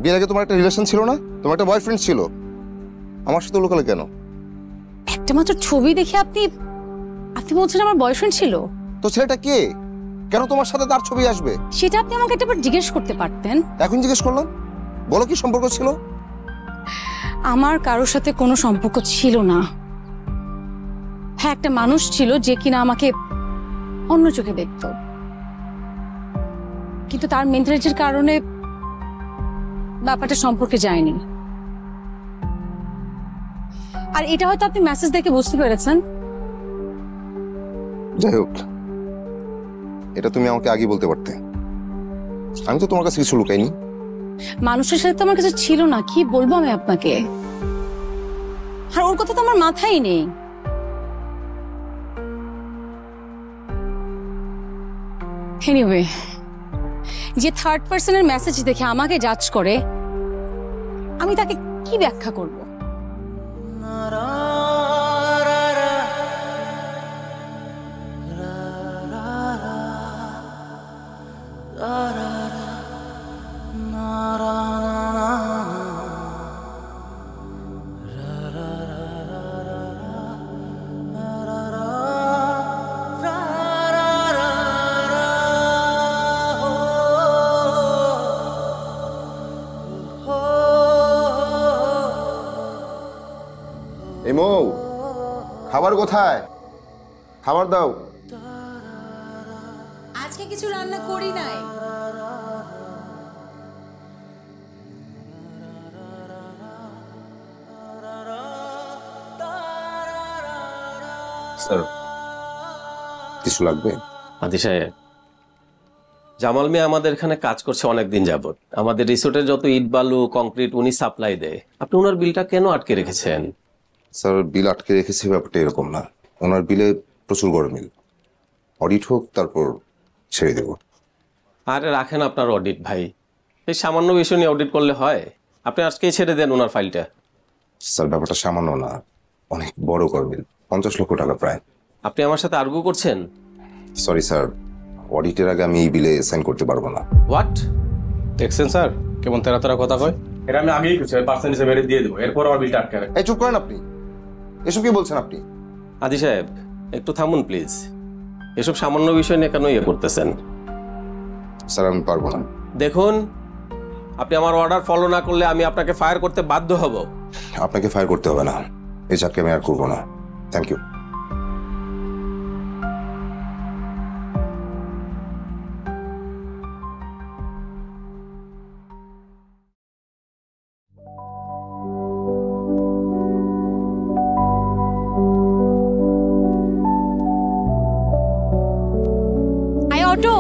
বিয়ের আগে তোমার একটা রিলেশন ছিল না? তোমার একটা বয়ফ্রেন্ড ছিল, আমার সাথে লুকালে কেন? একটা মাত্র ছবি দেখে আপনি আপনি বলছেন আমার বয়ফ্রেন্ড ছিল? তো ছেলেটা কে? কেন তোমার সাথে তার ছবি আসবে? সেটা আপনি আমাকে একবার জিজ্ঞেস করতে পারতেন। এখন জিজ্ঞেস করলাম, বলো কি সম্পর্ক ছিল? আমার কারোর সাথে কোনো সম্পর্ক ছিল না। হ্যাঁ, একটা মানুষ ছিল যে কিনা আমাকে অন্য চোখে দেখত, কিন্তু তার মেন্টালিটির কারণে ব্যাপারটা সম্পর্কে যায়নি। আর এটা হয়তো আপনি মেসেজ দেখে বুঝতে পেরেছেন। যাই হোক, এটা তুমি আমাকে আগে বলতে পারতে, আমি তো তোমার কাছে কিছু লুকাইনি। মানুষের সাথে তো আমার কিছু ছিল না, কি বলবো আমি আপনাকে। আর ওর কথা তো আমার মাথায় নেই। এনিওয়ে, যে থার্ড পার্সনের মেসেজ দেখে আমাকে জাজ করে, আমি তাকে কি ব্যাখ্যা করব? এই মৌ, খাবার কোথায়? খাবার দাও। আজকে কিছু রান্না করি নাই। স্যার, কিছু লাগবে? আদি সাহেব, জামাল মিয়া আমাদের এখানে কাজ করছে অনেকদিন যাবত। আমাদের রিসোর্টের যত ইট বালু কংক্রিট উনি সাপ্লাই দেয়। আপনি ওনার বিলটা কেন আটকে রেখেছেন? স্যার, বিল আটকে রেখেছি ব্যাপারটা এরকম না। ওনার বিলে প্রচুর গরমিল, অডিট হোক তারপর ছেড়ে দেব। আরে রাখেন আপনার অডিট ভাই, এই সামান্য বিষয় নিয়ে অডিট করলে হয়? আপনি আজকেই ছেড়ে দেন ওনার ফাইলটা। স্যার, ব্যাপারটা সামান্য না, অনেক বড় গরমিল, 50 লক্ষ টাকা প্রায়। আপনি আমার সাথে আর্গু করছেন? সরি স্যার, অডিটের আগে আমি এই বিলে সাইন করতে পারবো না। হোয়াট? দেখছেন স্যার কেমন তেরা তেরা কথা কয়? এটা আমি আগেই কিছু পার্সেন্ট হিসেবে দিয়ে দেবো, এরপর আমার বিলটা আটকে রাখে। এই চুপ করেন আপনি, এসব কি বলছেন আপনি? আদি সাহেব একটু থামুন প্লিজ। এসব সামান্য বিষয় নিয়ে কেন ইয়ে করতেছেন? স্যার, আমি পারবো না। দেখুন, আপনি আমার অর্ডার ফলো না করলে আমি আপনাকে ফায়ার করতে বাধ্য হব। আপনাকে ফায়ার করতে হবে না, এই চাকরি আমি আর করবো না। Thank you. আয় অটো।